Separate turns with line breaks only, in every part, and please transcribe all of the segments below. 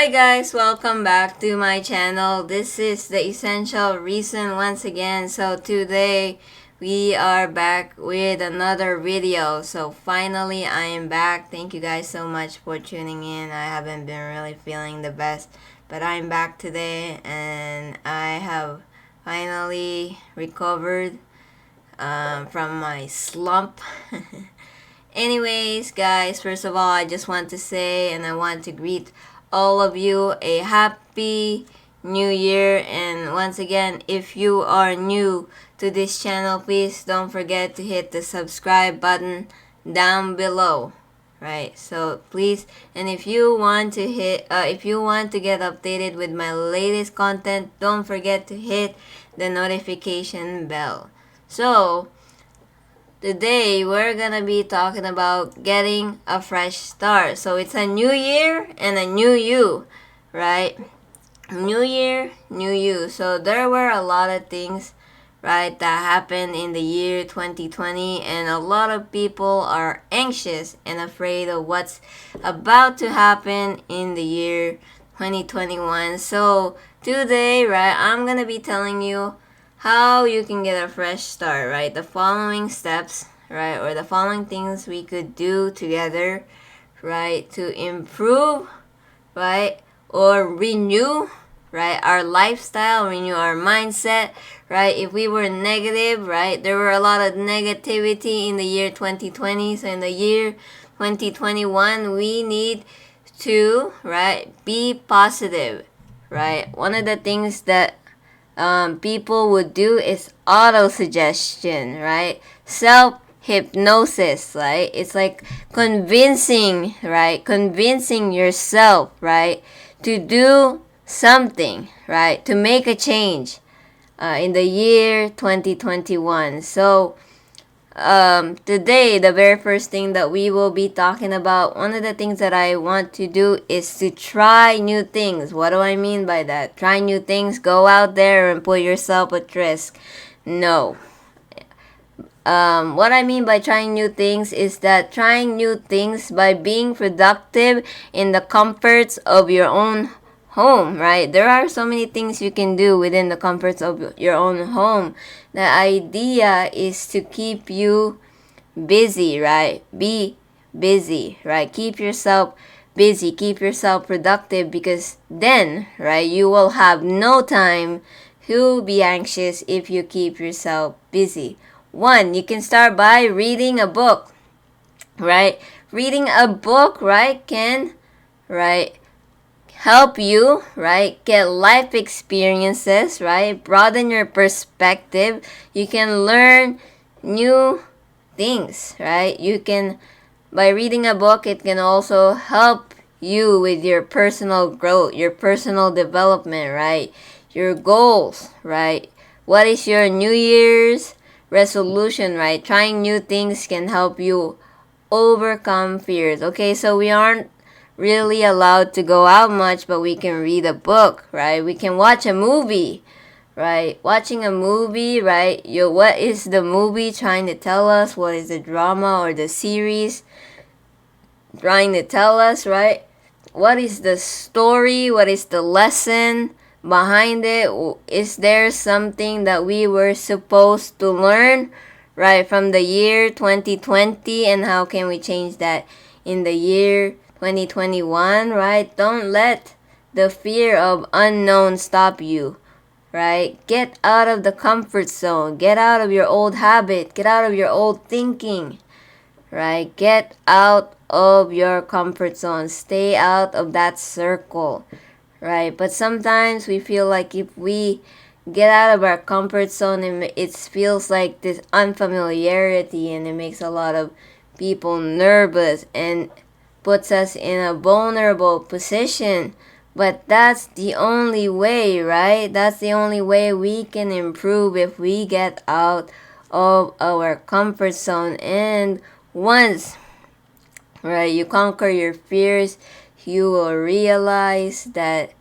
Hi guys, welcome back to my channel. This is the essential reason once again. So today we are back with another video. So finally I am back. Thank you guys so much for tuning in. I haven't been really feeling the best, but I'm back today and I have finally recovered from my slump. Anyways, guys, first of all, I just want to say and I want to greet all of you a happy new year. And once again, if you are new to this channel, please don't forget to hit the subscribe button down below. Right, so please, and if you want to get updated with my latest content, don't forget to hit the notification bell. So today we're gonna be talking about getting a fresh start. So it's a new year and a new you, right? New year, new you. So there were a lot of things, right, that happened in the year 2020, and a lot of people are anxious and afraid of what's about to happen in the year 2021. So today, right, I'm gonna be telling you how you can get a fresh start, right? The following steps, right, or the following things we could do together, right, to improve, right, or renew, right, our lifestyle, renew our mindset, right? If we were negative, right, there were a lot of negativity in the year 2020. So in the year 2021, we need to, right, be positive, right? One of the things that people would do is auto suggestion, right? Self hypnosis, right? It's like convincing, right? Convincing yourself, right, to do something, right? To make a change in the year 2021. So today, the very first thing that we will be talking about, one of the things that I want to do is to try new things. What do I mean by that? Try new things, go out there and put yourself at risk. No. What I mean by trying new things is that trying new things by being productive in the comforts of your own home, right? There are so many things you can do within the comforts of your own home. The idea is to keep you busy, right? Be busy, right? Keep yourself busy, keep yourself productive, because then, right, you will have no time to be anxious if you keep yourself busy. One, you can start by reading a book, right? Reading a book, right, can, right, help you, right, get life experiences, right, broaden your perspective. You can learn new things, right? You can, by reading a book, it can also help you with your personal growth, your personal development, right? Your goals, right? What is your New Year's resolution, right? Trying new things can help you overcome fears. Okay, so we aren't really allowed to go out much, but we can read a book, right? We can watch a movie, right? Watching a movie, right? What is the movie trying to tell us? What is the drama or the series trying to tell us, right? What is the story? What is the lesson behind it? Is there something that we were supposed to learn, right, from the year 2020, and how can we change that in the year 2021, right? Don't let the fear of unknown stop you, right? Get out of the comfort zone. Get out of your old habit. Get out of your old thinking, right? Get out of your comfort zone. Stay out of that circle, right? But sometimes we feel like if we get out of our comfort zone, it feels like this unfamiliarity, and it makes a lot of people nervous and puts us in a vulnerable position. But that's the only way, right? That's the only way we can improve, if we get out of our comfort zone. And once, right, you conquer your fears, you will realize that,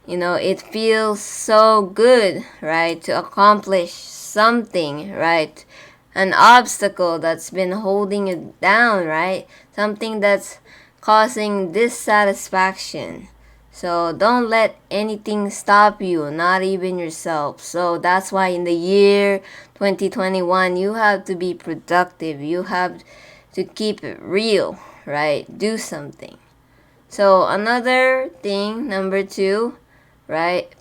it feels so good, right, to accomplish something, right? An obstacle that's been holding you down, right? Something that's causing dissatisfaction. So don't let anything stop you, not even yourself. So that's why in the year 2021, you have to be productive. You have to keep it real, right? Do something. So another thing, number 2, right?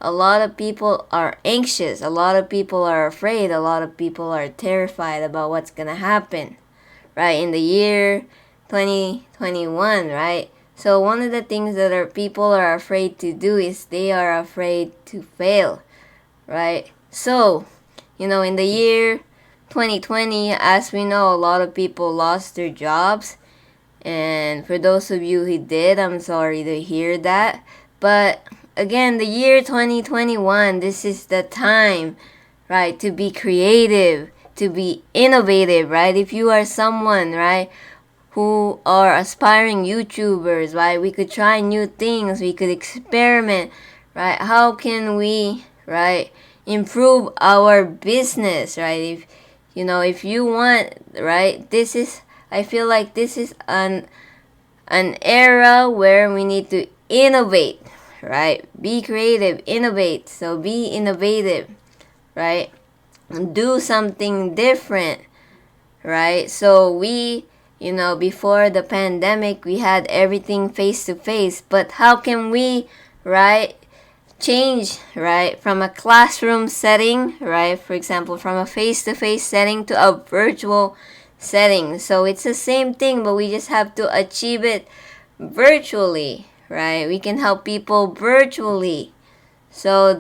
A lot of people are anxious. A lot of people are afraid. A lot of people are terrified about what's going to happen, right? In the year 2021, right? So one of the things that people are afraid to do is they are afraid to fail, right? So, in the year 2020, as we know, a lot of people lost their jobs. And for those of you who did, I'm sorry to hear that. But again, the year 2021, this is the time, right, to be creative, to be innovative, right? If you are someone, right, who are aspiring YouTubers, right, we could try new things, we could experiment, right? How can we, right, improve our business, right? If you want, right, I feel like this is an era where we need to innovate, right? Be creative, innovate. So be innovative, right? Do something different, right? So before the pandemic, we had everything face to face, but how can we, right, change, right, from a classroom setting, right, for example, from a face to face setting to a virtual setting? So it's the same thing, but we just have to achieve it virtually, right? We can help people virtually. So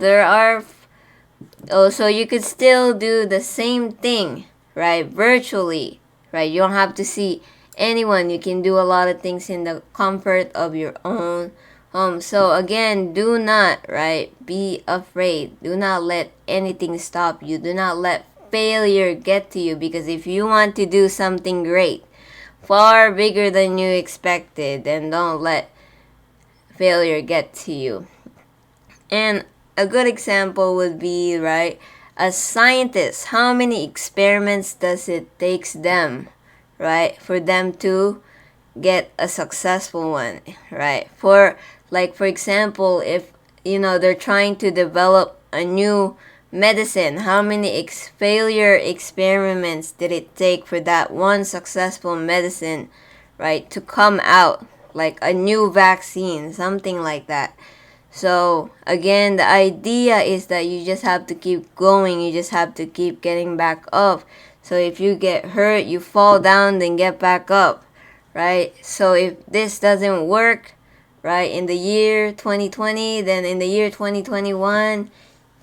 so you could still do the same thing, right, virtually, right? You don't have to see anyone. You can do a lot of things in the comfort of your own home. So again, do not, right, be afraid. Do not let anything stop you. Do not let failure get to you, because if you want to do something great, far bigger than you expected, then don't let failure get to you. And a good example would be, right, as scientists, how many experiments does it takes them, right, for them to get a successful one, right? For example, if they're trying to develop a new medicine, how many failure experiments did it take for that one successful medicine, right, to come out, like a new vaccine, something like that. So again, the idea is that you just have to keep going. You just have to keep getting back up. So if you get hurt, you fall down, then get back up, right? So if this doesn't work, right, in the year 2020, then in the year 2021,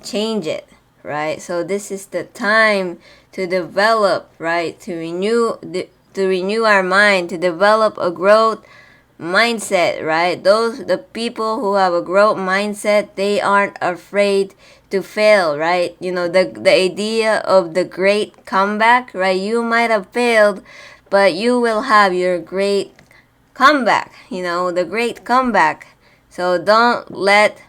change it, right? So this is the time to develop, right, to renew our mind, to develop a growth mindset, right? The people who have a growth mindset, they aren't afraid to fail, right? The idea of the great comeback, right? You might have failed, but you will have your great comeback, the great comeback. So don't let,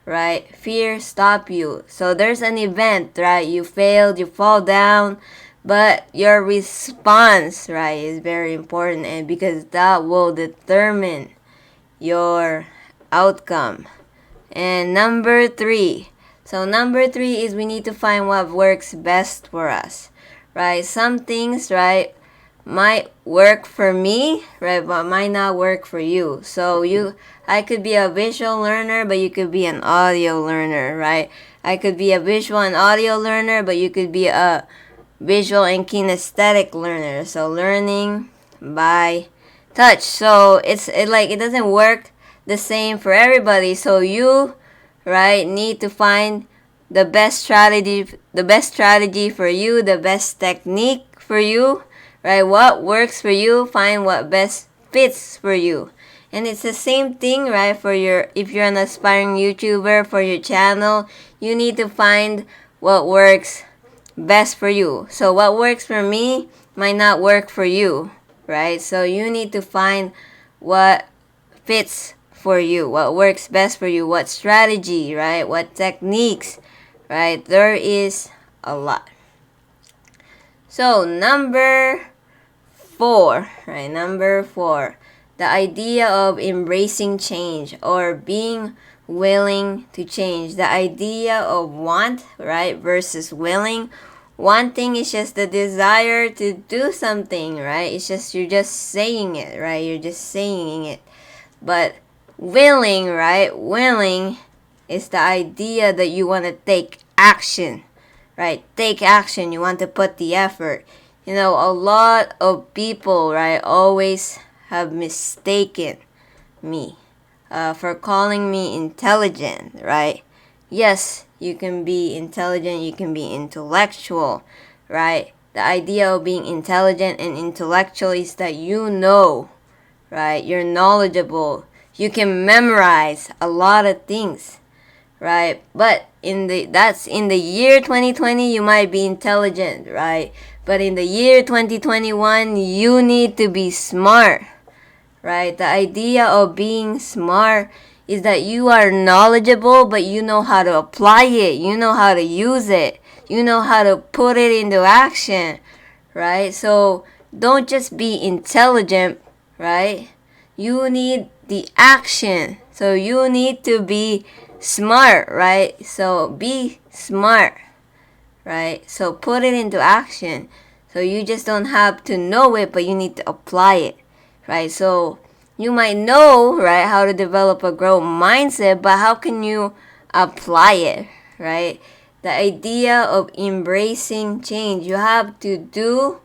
right, fear stop you. So there's an event, right? You failed, you fall down, but your response, right, is very important, and because that will determine your outcome. And number 3. So number 3 is we need to find what works best for us, right? Some things, right, might work for me, right, but might not work for you. So I could be a visual learner, but you could be an audio learner, right? I could be a visual and audio learner, but you could be a visual and kinesthetic learner. So learning by touch. So it doesn't work the same for everybody. So you, right, need to find the best strategy for you, the best technique for you, right? What works for you, find what best fits for you. And it's the same thing, right, if you're an aspiring YouTuber, for your channel, you need to find what works best for you. So what works for me might not work for you, right? So you need to find what fits for you, what works best for you, what strategy, right? What techniques, right? There is a lot. So number 4, right? Number 4. The idea of embracing change or being willing to change. The idea of want, right, versus willing. Wanting is just the desire to do something, right? It's just, you're just saying it, right? You're just saying it. But willing, right? Willing is the idea that you want to take action, right? Take action. You want to put the effort. You know, a lot of people, right, always have mistaken me for calling me intelligent, right? Yes, you can be intelligent, you can be intellectual, right? The idea of being intelligent and intellectual is that you know, right? You're knowledgeable. You can memorize a lot of things, right? But in the year 2020, you might be intelligent, right? But in the year 2021, you need to be smart, right? The idea of being smart is that you are knowledgeable, but you know how to apply it. You know how to use it. You know how to put it into action, right? So don't just be intelligent, right? You need the action. So you need to be smart, right? So be smart, right? So put it into action. So you just don't have to know it, but you need to apply it, right? So you might know, right, how to develop a growth mindset, but how can you apply it, right? The idea of embracing change, you have to do,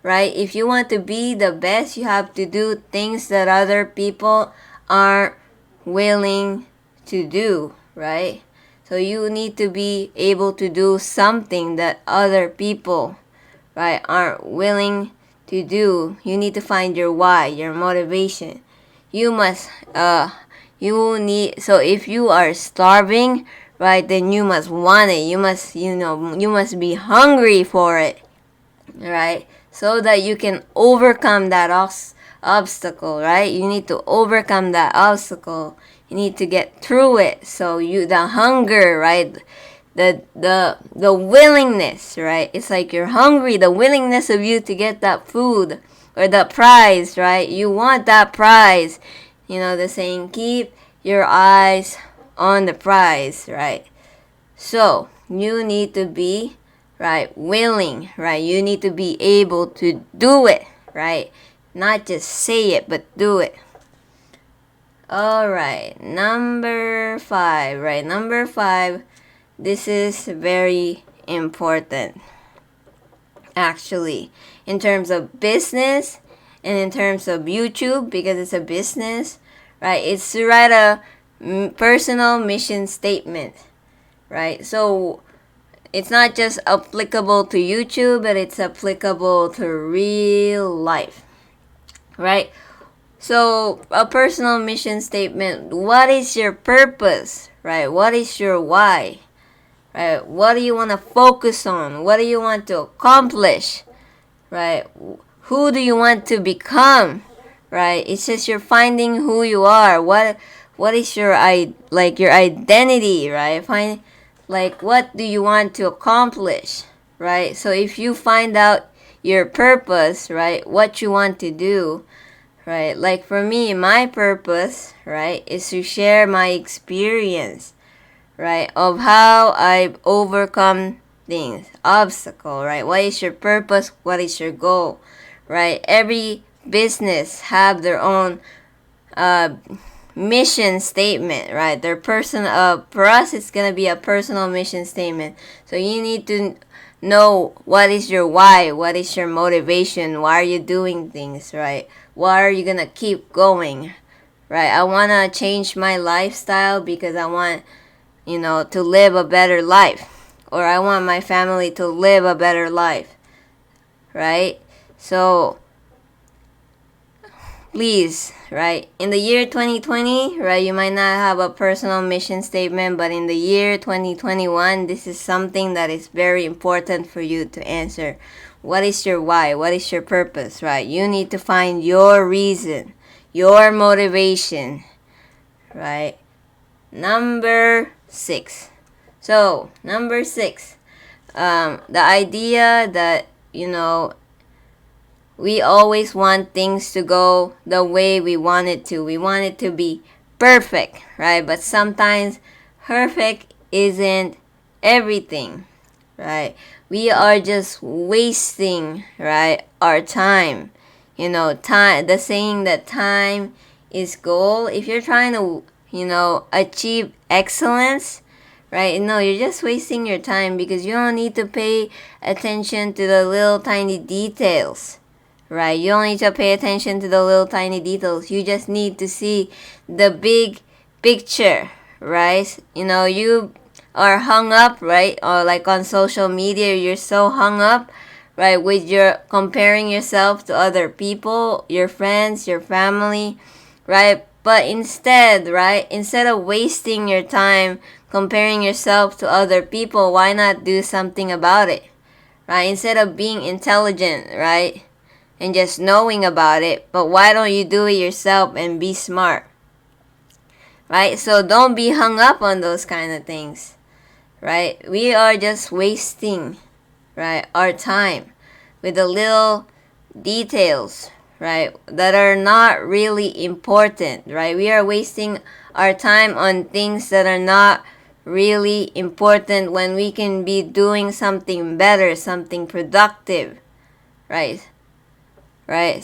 right? If you want to be the best, you have to do things that other people aren't willing to do, right? So you need to be able to do something that other people, right, aren't willing to do. You need to find your why, your motivation. You must, you need, so if you are starving, right, then you must want it. You must, you must be hungry for it, right? So that you can overcome that obstacle, right? You need to overcome that obstacle. You need to get through it. So the hunger, right? The willingness, right? It's like you're hungry, the willingness of you to get that food or that prize, right? You want that prize. You know the saying, keep your eyes on the prize, right? So you need to be, right, willing, right? You need to be able to do it, right? Not just say it, but do it. All right, number 5, right? Number 5, this is very important, actually, in terms of business and in terms of YouTube, because it's a business, right? It's to write a personal mission statement, right? So it's not just applicable to YouTube, but it's applicable to real life, right? So a personal mission statement, what is your purpose, right? What is your why, right? What do you want to focus on? What do you want to accomplish, right? Who do you want to become, right? It's just you're finding who you are. What is your your identity, right? Find, like, what do you want to accomplish, right? So if you find out your purpose, right, what you want to do, right? Like for me, my purpose, right, is to share my experience, right, of how I've overcome things, obstacle, right? What is your purpose? What is your goal, right? Every business have their own mission statement, right? Their for us, it's gonna be a personal mission statement. So you need to know what is your why, what is your motivation, why are you doing things, right? Why are you gonna keep going, right? I wanna change my lifestyle because I want, to live a better life, or I want my family to live a better life, right? So please, right, in the year 2020, right, you might not have a personal mission statement, but in the year 2021, this is something that is very important for you to answer. What is your why? What is your purpose, right? You need to find your reason, your motivation, right? Number 6. So, number 6, the idea that, we always want things to go the way we want it to. We want it to be perfect, right? But sometimes perfect isn't everything, right? We are just wasting, right, our time. Time, the saying that time is gold. If you're trying to, achieve excellence, right? No, you're just wasting your time because you don't need to pay attention to the little tiny details, right? You don't need to pay attention to the little tiny details. You just need to see the big picture, right? You are hung up, right? Or like on social media, you're so hung up, right, with your comparing yourself to other people, your friends, your family, right? But instead, right, instead of wasting your time comparing yourself to other people, why not do something about it, right? Instead of being intelligent, right, and just knowing about it, but why don't you do it yourself and be smart, right? So don't be hung up on those kind of things, right? We are just wasting, right, our time with the little details, right, that are not really important, right? We are wasting our time on things that are not really important when we can be doing something better, something productive, right? Right?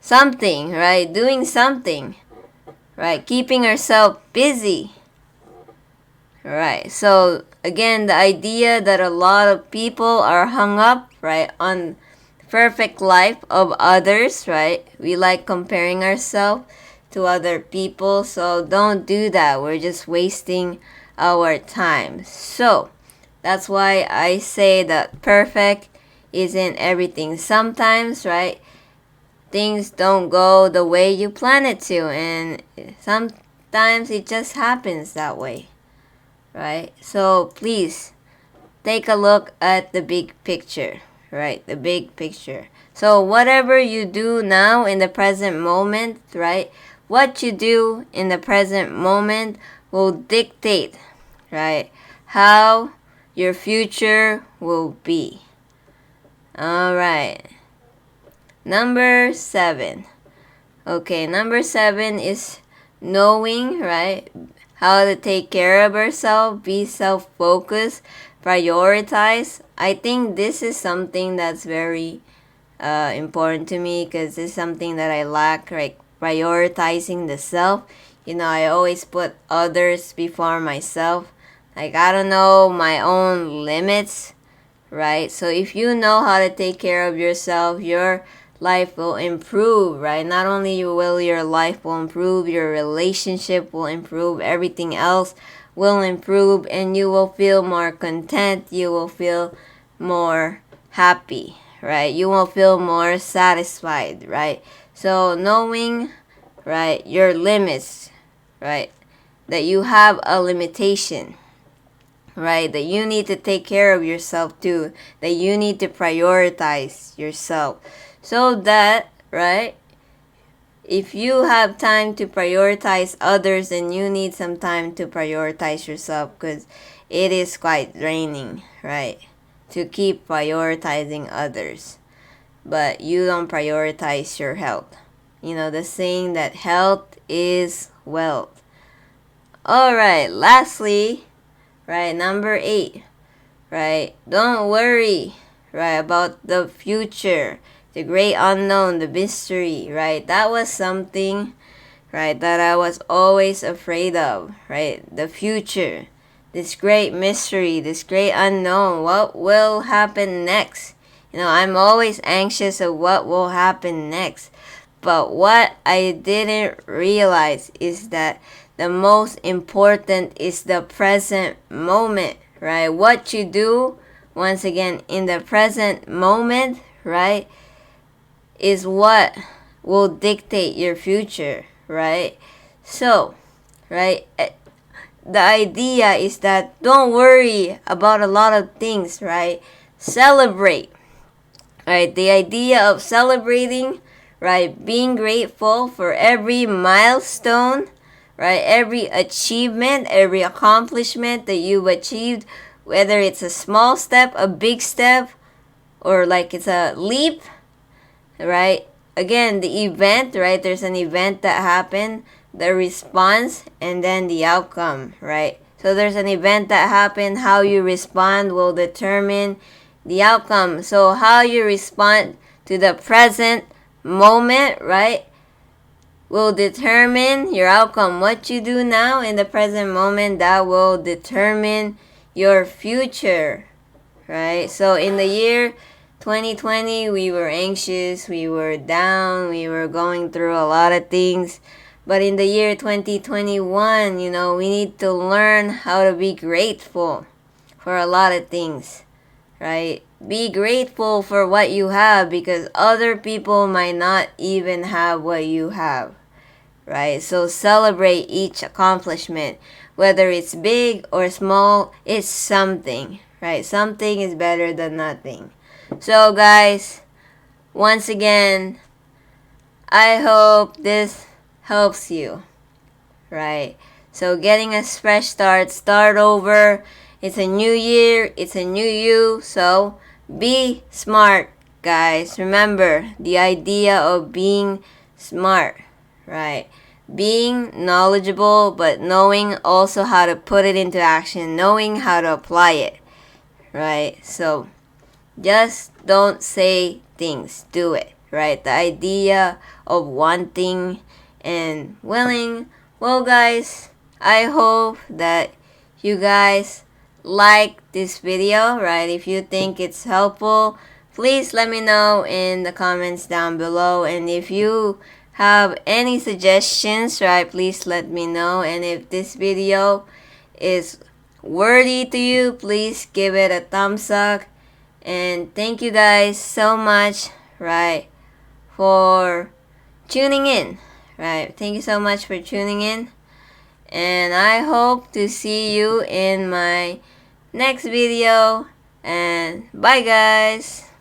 Something, right? Doing something, right? Keeping ourselves busy. Right. So again, the idea that a lot of people are hung up, right, on perfect life of others, right? We like comparing ourselves to other people, so don't do that. We're just wasting our time. So that's why I say that perfect isn't everything. Sometimes, right, things don't go the way you plan it to, and sometimes it just happens that way, right? So please take a look at the big picture, right? The big picture. So whatever you do now in the present moment, right? What you do in the present moment will dictate, right, how your future will be. All right. Number 7. Okay, number 7 is knowing, right, how to take care of yourself, be self-focused, prioritize. I think this is something that's very important to me because it's something that I lack, right? Prioritizing the self. I always put others before myself. Like, I don't know my own limits, right? So if you know how to take care of yourself, your life will improve, right? Not only will your life will improve, your relationship will improve, everything else will improve, and you will feel more content, you will feel more happy, right? You will feel more satisfied, right? So knowing, right, your limits, right, that you have a limitation, right, that you need to take care of yourself too, that you need to prioritize yourself, so that, right, if you have time to prioritize others, then you need some time to prioritize yourself, because it is quite draining, right, to keep prioritizing others, but you don't prioritize your health. The saying that health is wealth. All right, lastly, right, number 8, right, don't worry, right, about the future, the great unknown, the mystery, right? That was something, right, that I was always afraid of, right? The future, this great mystery, this great unknown, what will happen next? I'm always anxious of what will happen next. But what I didn't realize is that the most important is the present moment, right? What you do, once again, in the present moment, right, is what will dictate your future, right? So, right, the idea is that don't worry about a lot of things, right? Celebrate, right? The idea of celebrating, right, being grateful for every milestone, right, every achievement, every accomplishment that you've achieved, whether it's a small step, a big step, or like it's a leap, right? Again, the event, right? There's an event that happened, the response, and then the outcome, right? So there's an event that happened, how you respond will determine the outcome. So how you respond to the present moment, right, will determine your outcome. What you do now in the present moment, that will determine your future, right? So in the year 2020, we were anxious, we were down, we were going through a lot of things. But in the year 2021, we need to learn how to be grateful for a lot of things, right? Be grateful for what you have because other people might not even have what you have, right? So celebrate each accomplishment. Whether it's big or small, it's something, right? Something is better than nothing. So, guys, once again, I hope this helps you, right? So, getting a fresh start over. It's a new year, it's a new you. So, be smart, guys. Remember the idea of being smart, right? Being knowledgeable, but knowing also how to put it into action, knowing how to apply it, right? So, just don't say things, do it, right? The idea of wanting and willing. Well, guys, I hope that you guys like this video, right? If you think it's helpful, please let me know in the comments down below. And if you have any suggestions, right, please let me know. And if this video is worthy to you, please give it a thumbs up. And thank you guys so much, right, for tuning in, right? Thank you so much for tuning in. And I hope to see you in my next video. And bye, guys.